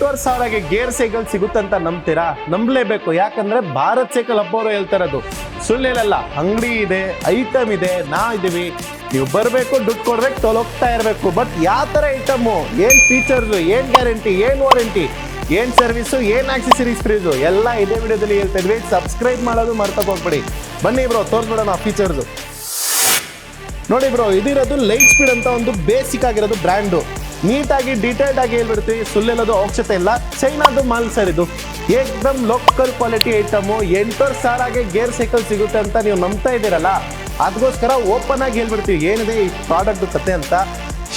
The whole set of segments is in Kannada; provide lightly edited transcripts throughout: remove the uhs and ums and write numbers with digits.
8,500ಗೆ ಗೇರ್ ಸೈಕಲ್ ಸಿಗುತ್ತಂತ ನಂಬ್ತೀರಾ? ನಂಬಲೇಬೇಕು. ಯಾಕಂದ್ರೆ ಭಾರತ್ ಸೈಕಲ್ ಹಬ್ಬವರು ಹೇಳ್ತಾರದು, ಸುಳ್ಳು ಹೇಳಲ್ಲ. ಅಂಗಡಿ ಇದೆ, ಐಟಮ್ ಇದೆ, ಇದೀವಿ. ನೀವು ಬರಬೇಕು, ದುಡ್ಡು ಕೊಡ್ಬೇಕು, ತೊಲೋಗ್ತಾ ಇರಬೇಕು. ಬಟ್ ಯಾವ ಥರ ಐಟಮು, ಏನು ಫೀಚರ್ಸು, ಏನು ಗ್ಯಾರಂಟಿ, ಏನು ವಾರಂಟಿ, ಏನು ಸರ್ವಿಸು, ಏನು ಆಕ್ಸೆಸರೀಸ್ ಫ್ರೀಸು ಎಲ್ಲ ಇದೇ ವಿಡಿಯೋದಲ್ಲಿ ಹೇಳ್ತಾ ಇದ್ವಿ. ಸಬ್ಸ್ಕ್ರೈಬ್ ಮಾಡೋದು ಮರ್ತಕ್ಕೆ ಹೋಗ್ಬೇಡಿ. ಬನ್ನಿ ಬ್ರೋ, ತೋರಿಸ್ಬಿಡೋಣ ಫೀಚರ್ಸು. ನೋಡಿ ಬ್ರೋ, ಇದಿರೋದು ಲೈಟ್ ಸ್ಪೀಡ್ ಅಂತ ಒಂದು ಬೇಸಿಕ್ ಆಗಿರೋದು ಬ್ರ್ಯಾಂಡು. ನೀಟಾಗಿ ಡೀಟೇಲ್ಡ್ ಆಗಿ ಹೇಳ್ಬಿಡ್ತೀವಿ, ಸುಳ್ಳೆಲ್ಲೋದು ಅವಶ್ಯಕತೆ ಇಲ್ಲ. ಚೈನಾದು ಮಾಲ್ ಸರ್ ಇದು. ಏಕ್ದಮ್ ಲೋಕಲ್ ಕ್ವಾಲಿಟಿ ಐಟಮು. 8,500ಗೆ ಗೇರ್ ಸೈಕಲ್ ಸಿಗುತ್ತೆ ಅಂತ ನೀವು ನಂಬ್ತಾ ಇದ್ದೀರಲ್ಲ, ಅದಕ್ಕೋಸ್ಕರ ಓಪನ್ ಆಗಿ ಹೇಳ್ಬಿಡ್ತೀವಿ ಏನಿದೆ ಈ ಪ್ರಾಡಕ್ಟ್ ಕತೆ ಅಂತ.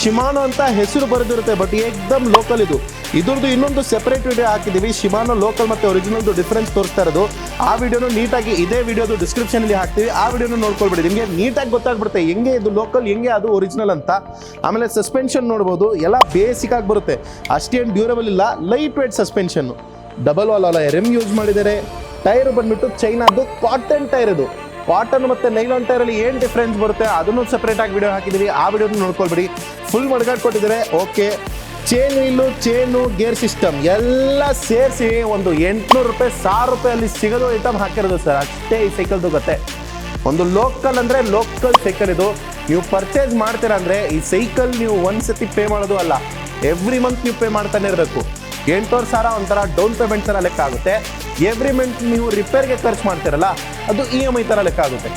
ಶಿಮಾನೋ ಅಂತ ಹೆಸರು ಬರೆದಿರುತ್ತೆ, ಬಟ್ ಏಕ್ದಮ್ ಲೋಕಲ್ ಇದು. ಇದ್ರದ್ದು ಇನ್ನೊಂದು ಸೆಪರೇಟ್ ವಿಡಿಯೋ ಹಾಕಿದ್ದೀವಿ, ಶಿಮಾನೋ ಲೋಕಲ್ ಮತ್ತು ಒರಿಜಿನಲ್ದು ಡಿಫ್ರೆನ್ಸ್ ತೋರಿಸ್ತಾ ಇರೋದು. ಆ ವಿಡಿಯೋನು ನೀಟಾಗಿ ಇದೇ ವಿಡಿಯೋದು ಡಿಸ್ಕ್ರಿಪ್ಷನಲ್ಲಿ ಹಾಕ್ತೀವಿ, ಆ ವಿಡಿಯೋನು ನೋಡ್ಕೊಳ್ಬಿಡಿ. ನಿಮಗೆ ನೀಟಾಗಿ ಗೊತ್ತಾಗ್ಬಿಡುತ್ತೆ ಹೆಂಗೆ ಇದು ಲೋಕಲ್, ಹೆಂಗೆ ಅದು ಒರಿಜಿನಲ್ ಅಂತ. ಆಮೇಲೆ ಸಸ್ಪೆನ್ಷನ್ ನೋಡ್ಬೋದು, ಎಲ್ಲ ಬೇಸಿಕ್ ಆಗಿ ಬರುತ್ತೆ, ಅಷ್ಟೇನು ಡ್ಯೂರಬಲ್ ಇಲ್ಲ. Light weight suspension, double wall rim use ಮಾಡಿದ್ದಾರೆ. ಟೈರ್ ಬಂದ್ಬಿಟ್ಟು ಚೈನಾದು ಕಾಟನ್ ಟೈರ್ ಇದು. ಕಾಟನ್ ಮತ್ತು ನೈಲಾನ್ ಟೈರಲ್ಲಿ ಏನು ಡಿಫ್ರೆನ್ಸ್ ಬರುತ್ತೆ ಅದನ್ನು ಸಪ್ರೇಟಾಗಿ ವಿಡಿಯೋ ಹಾಕಿದ್ದೀವಿ, ಆ ವಿಡಿಯೋನ ನೋಡ್ಕೊಳ್ಬಿಡಿ. ಫುಲ್ ಮಡ್ಗಾಡ್ ಕೊಟ್ಟಿದ್ದಾರೆ. Okay, chain wheel, chain, gear system ಎಲ್ಲ ಸೇರಿಸಿ ಒಂದು 800 ರೂಪಾಯಿ 1000 ರೂಪಾಯಲ್ಲಿ ಸಿಗೋದು ಐಟಮ್ ಹಾಕಿರೋದು ಸರ್. ಅಷ್ಟೇ ಈ ಸೈಕಲ್ದು ಗೊತ್ತೆ. ಒಂದು ಲೋಕಲ್ ಅಂದರೆ ಲೋಕಲ್ ಸೈಕಲ್ ಇದು. ನೀವು ಪರ್ಚೇಸ್ ಮಾಡ್ತೀರಾ ಅಂದರೆ ಈ ಸೈಕಲ್ ನೀವು ಒಂದ್ಸತಿ ಪೇ ಮಾಡೋದು ಅಲ್ಲ, ಎವ್ರಿ ಮಂತ್ ನೀವು ಪೇ ಮಾಡ್ತಾನೆ ಇರಬೇಕು. 8,000 ಒಂಥರ ಡೌನ್ ಪೇಮೆಂಟ್ ಥರ ಲೆಕ್ಕ ಆಗುತ್ತೆ. ಎವ್ರಿ ಮಂತ್ ನೀವು ರಿಪೇರ್ಗೆ ಖರ್ಚು ಮಾಡ್ತೀರಲ್ಲ, ಅದು EMI ಥರ ಲೆಕ್ಕ ಆಗುತ್ತೆ.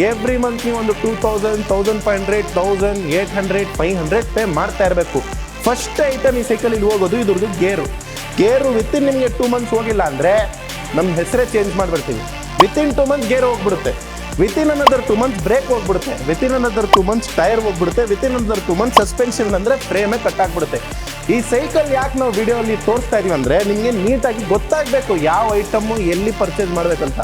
ಎವ್ರಿ ಮಂತ್ ನೀವು ಒಂದು 2,000, 1,500, 1,800, 500 ಪೇ ಮಾಡ್ತಾ ಇರಬೇಕು. ಫಸ್ಟ್ ಐಟಮ್ ಈ ಸೈಕಲ್ ಇಲ್ಲಿ ಹೋಗೋದು ಇದ್ರದ್ದು ಗೇರು ವಿತಿನ್ ನಿಮಗೆ 2 ಮಂತ್ಸ್ ಹೋಗಿಲ್ಲ ಅಂದರೆ ನಮ್ಮ ಹೆಸರೇ ಚೇಂಜ್ ಮಾಡಿಬಿಡ್ತೀವಿ. ವಿತಿನ್ 2 ಮಂತ್ಸ್ ಗೇರ್ ಹೋಗ್ಬಿಡುತ್ತೆ, ವಿತಿನ್ ಅನದರ್ 2 ಮಂತ್ಸ್ ಬ್ರೇಕ್ ಹೋಗ್ಬಿಡುತ್ತೆ, ವಿತಿನ್ ಅನದರ್ 2 ಮಂತ್ಸ್ ಟೈರ್ ಹೋಗ್ಬಿಡುತ್ತೆ, ವಿತಿನ್ ಅನದರ್ 2 ಮಂತ್ಸ್ ಸಸ್ಪೆನ್ಷನ್ ಅಂದರೆ ಫ್ರೇಮೇ ಕಟ್ಟಾಗ್ಬಿಡುತ್ತೆ. ಈ ಸೈಕಲ್ ಯಾಕೆ ನಾವು ವಿಡಿಯೋಲ್ಲಿ ತೋರಿಸ್ತಾ ಇದೀವಿ ಅಂದರೆ ನಿಮಗೆ ನೀಟಾಗಿ ಗೊತ್ತಾಗಬೇಕು ಯಾವ ಐಟಮ್ಮು ಎಲ್ಲಿ ಪರ್ಚೇಸ್ ಮಾಡಬೇಕಂತ.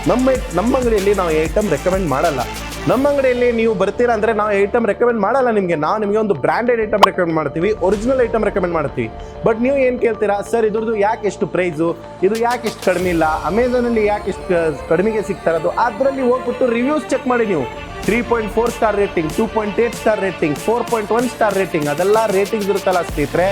ನಮ್ಮ ಅಂಗಡಿಯಲ್ಲಿ ನಾವು ಐಟಮ್ ರೆಕಮೆಂಡ್ ಮಾಡಲ್ಲ. ನಮ್ಮ ಅಂಗಡಿಯಲ್ಲಿ ನೀವು ಬರ್ತೀರಾ ಅಂದರೆ ನಾವು ಐಟಮ್ ರೆಕಮೆಂಡ್ ಮಾಡಲ್ಲ ನಿಮಗೆ. ನಾವು ನಿಮಗೆ ಒಂದು ಬ್ರ್ಯಾಂಡೆಡ್ ಐಟಮ್ ರೆಕಮೆಂಡ್ ಮಾಡ್ತೀವಿ, ಒರಿಜಿನಲ್ ಐಟಮ್ ರೆಕಮೆಂಡ್ ಮಾಡ್ತೀವಿ. ಬಟ್ ನೀವು ಏನು ಕೇಳ್ತೀರಾ, ಸರ್ ಇದ್ರದ್ದು ಯಾಕೆ ಎಷ್ಟು ಪ್ರೈಸು, ಇದು ಯಾಕೆ ಇಷ್ಟು ಕಡಿಮೆ ಇಲ್ಲ, ಅಮೆಝಾನಲ್ಲಿ ಯಾಕೆ ಇಷ್ಟು ಕಡಿಮೆಗೆ ಸಿಗ್ತಾ ಇರೋದು, ಅದರಲ್ಲಿ ಹೋಗ್ಬಿಟ್ಟು ರಿವ್ಯೂಸ್ ಚೆಕ್ ಮಾಡಿ ನೀವು. 3.4 star rating, 2.8 star rating, 4.1 star rating, ಅದೆಲ್ಲ ರೇಟಿಂಗ್ಸ್ ಇರುತ್ತಲ್ಲ ಸ್ನೇಹಿತರೆ,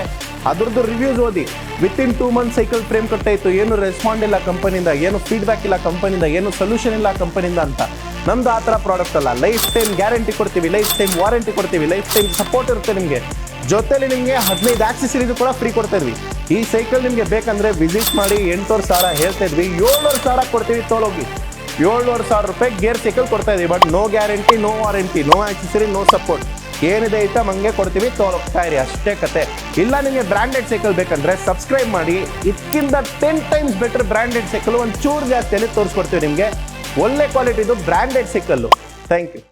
ಅದ್ರದ್ದು ರಿವ್ಯೂಸ್ ಓದಿ. ವಿತಿನ್ 2 ಮಂತ್ಸ್ ಸೈಕಲ್ ಫ್ರೇಮ್ ಕಟ್ಟಾಯಿತು, ಏನು ರೆಸ್ಪಾಂಡ್ ಇಲ್ಲ ಕಂಪನಿಯಿಂದ, ಏನು ಫೀಡ್ಬ್ಯಾಕ್ ಇಲ್ಲ ಕಂಪನಿಯಿಂದ, ಏನು ಸೊಲ್ಯೂಷನ್ ಇಲ್ಲ ಕಂಪನಿಯಿಂದ ಅಂತ. ನಮ್ದು ಆ ಥರ ಪ್ರಾಡಕ್ಟ್ ಅಲ್ಲ. ಲೈಫ್ ಟೈಮ್ ಗ್ಯಾರಂಟಿ ಕೊಡ್ತೀವಿ, ಲೈಫ್ ಟೈಮ್ ವಾರಂಟಿ ಕೊಡ್ತೀವಿ, ಲೈಫ್ ಟೈಮ್ ಸಪೋರ್ಟ್ ಇರುತ್ತೆ ನಿಮಗೆ. ಜೊತೆಲಿ ನಿಮಗೆ 15 ಆಕ್ಸೆಸರೀಸ್ ಕೂಡ ಫ್ರೀ ಕೊಡ್ತಾ ಇದ್ವಿ. ಈ ಸೈಕಲ್ ನಿಮಗೆ ಬೇಕಂದರೆ ವಿಸಿಟ್ ಮಾಡಿ. 8,000 ಹೇಳ್ತಾ ಇದ್ವಿ, 7,000 ಕೊಡ್ತೀವಿ, ತೊಲೋಗಿ. 7,500 ರೂಪಾಯಿ ಗೇರ್ ಸೈಕಲ್ ಕೊಡ್ತಾ ಇದೀವಿ. But no guarantee, no warranty, no accessory, no support. ಏನಿದೆ ಐಟಮ್ ಹಂಗೆ ಕೊಡ್ತೀವಿ, ತೊಗೊಳ್ತಾ ಇರಿ, ಅಷ್ಟೇ ಕತೆ. ಇಲ್ಲ ನಿಮಗೆ ಬ್ರ್ಯಾಂಡೆಡ್ ಸೈಕಲ್ ಬೇಕಂದ್ರೆ ಸಬ್ಸ್ಕ್ರೈಬ್ ಮಾಡಿ. ಇದಕ್ಕಿಂತ 10 ಟೈಮ್ಸ್ ಬೆಟರ್ ಬ್ರ್ಯಾಂಡೆಡ್ ಸೈಕಲ್ ಒಂಚೂರು ಜಾಸ್ತಿಯಲ್ಲಿ ತೋರಿಸ್ಕೊಡ್ತೀವಿ ನಿಮಗೆ. ಒಳ್ಳೆ ಕ್ವಾಲಿಟಿದು ಬ್ರ್ಯಾಂಡೆಡ್ ಸೈಕಲ್ಲು. Thank you.